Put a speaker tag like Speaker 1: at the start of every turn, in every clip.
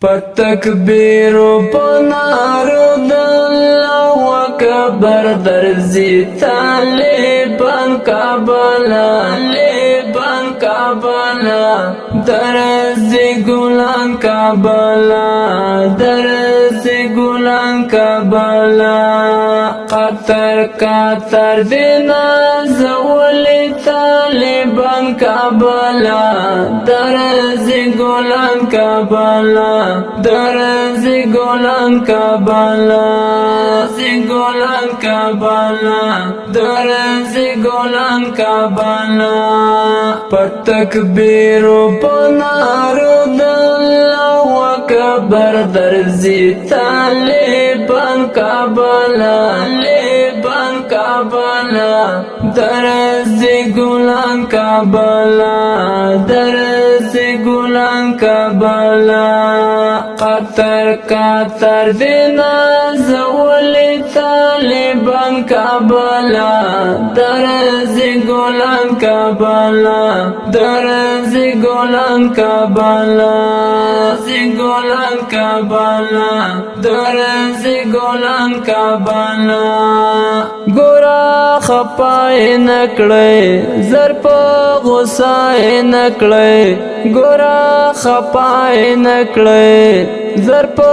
Speaker 1: پتکبیر پنارو داللہ اکبر درزی طالبان کابلا لیبان کابلا درزی گلان کابلا درزی گلان کابلا قطر دینا زولی طالبان کابلا درزی گلان کابلا درزی گلان کابلا درزی گلان کابلا درزی گلان کابلا پتکبیر پنارو داللہ اکبر درزی طالبان کابلا لیبان کابلا درزی گلان کابلا درزی گلان کابلا قطر دینا زولی طالبان کابلا درزی گلان کابلا درزی گلان کابلا درزی گلان کابلا درزی گلان کابلا گورا خپای نکړی زر په غصای نکړی گورا خپای نکړی زر په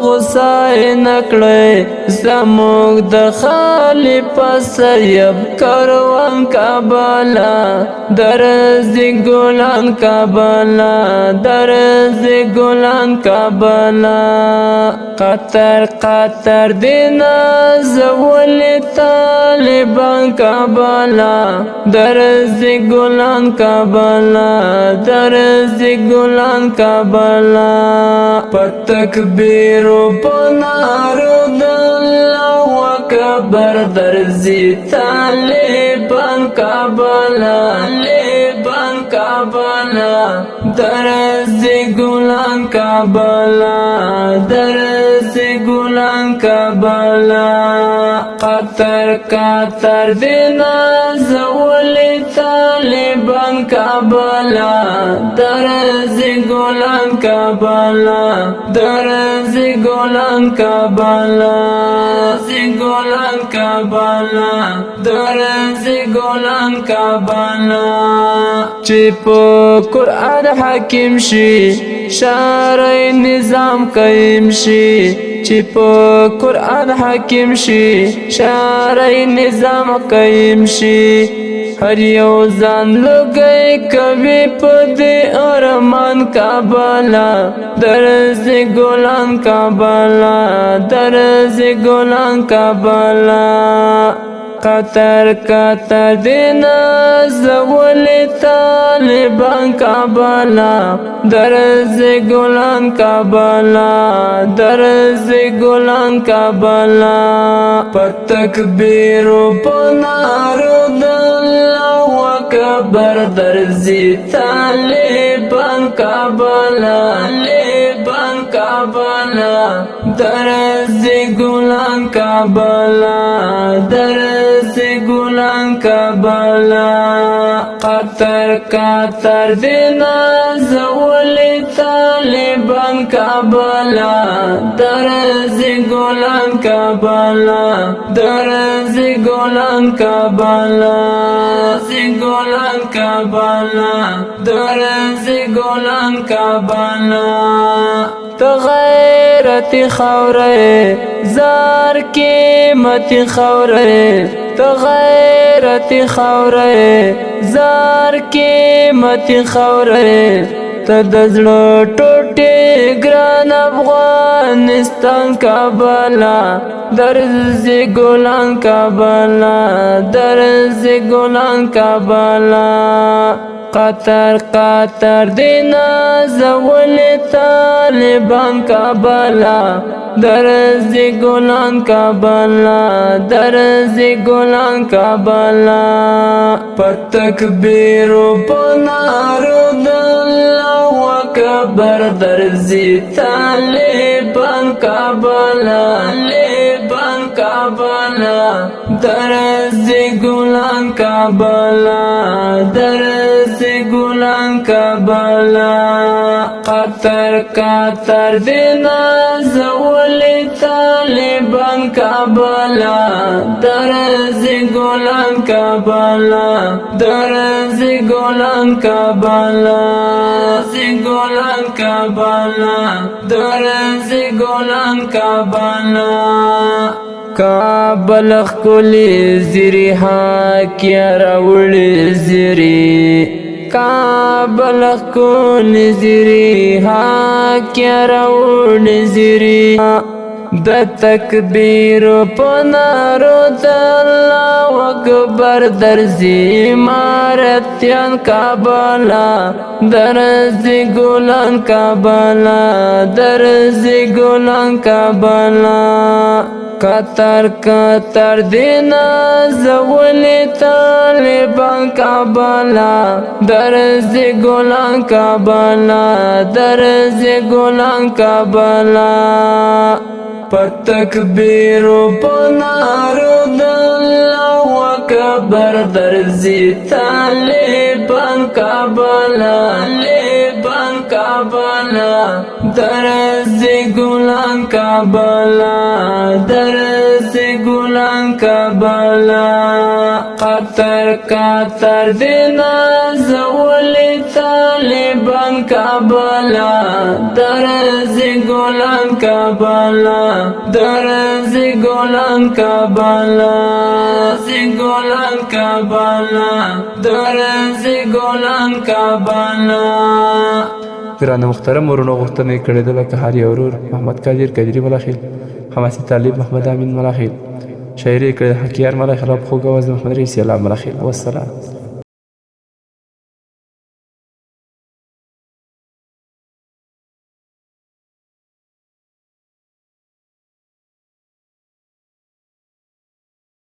Speaker 1: غصای نکړی زموږ د خالی پسیب کاروان کابلا درزی گلان کابلا درزی گلان کابلا قطر دینا زولی طالبان کابلا درزی گلان کابلا درزی گلان کابلا پتکبیر پنارو داللہ اکبر درزی طالبان کابلا لیبان کابلا درزی گلان کابلا درزی گلان کابلا قطر دینا زولی طالبان کابلا درزی گلان کابلا درزی گلان کابلا درزی گلان کابلا درزی گلان کابلا چی پا قرآن حکیم شی شارع نظام قیم شی چی پا قرآن حکیم شی شارع نظام قیم شی هر یو ځان لګی کوي په دې ارمان کابلا درزی ګلان کابلا درزی ګلان کابلا قطر دینا زولی طالبان کابلا درزی گلان کابلا درزی گلان کابلا پتکبیر پنارو داللہ اکبر درزی طالبان کابلا لیبان کابلا درزی گلان کابلا درزی گلان کابلا قطر دینا زولی طالبان کابلا درزی گلان کابلا درزی گلان کابلا درزی گلان کابلا درزی گلان کابلا غیرتی خوره زار قیمتی خوره غیرتی خوره زار قیمتی خوره تدزلو ټوټي ګران افغانستان کابلا درزی ګلان کابلا درزی ګلان کابلا قطر دینا زولی طالبان کابلا درزی گلان کابلا درزی گلان کابلا پتکبیر پنارو داللہ اکبر درزی طالبان کابلا لیبان کابلا درزی گلان کابلا درزی ګلان کابلا قطر قطر دینا زولی طالبان کابلا درز ګلان کابلا درز ګلان کابلا ګلان کابلا درز ګلان کابلا کابل خلی زیری ها کیا راوړ زیری کابل خلی زیری ها کیا راوړ زیری د تکبیر په نارو د الله اکبر درځي مارتيان کابلا درځي ګلان کابلا درځي ګلان کابلا قطر قطر دینا زولی طالبان کابلا درځي ګلان کابلا درځي ګلان کابلا پتکبیر په نارو د الله اکبر درځي طالبان کابلا طالبان کابلا درځي ګلان کابلا درځي ګلان کابلا قطر قطر دینا زولی طالبان کابلا درځي ګلان کابلا درځي ګلان کابلا ګلان کابلا درځي ګلان کابلا
Speaker 2: ګرانه محترم ورونو غوښتنه کړې ده لکه هر یو ورور محمد قادر قادري ملاخیل حماسي طالب محمد امین ملاخیل شاعري کړې حکیار ملاخیل خوږ اواز محمد رئیس الله ملاخیل والسلام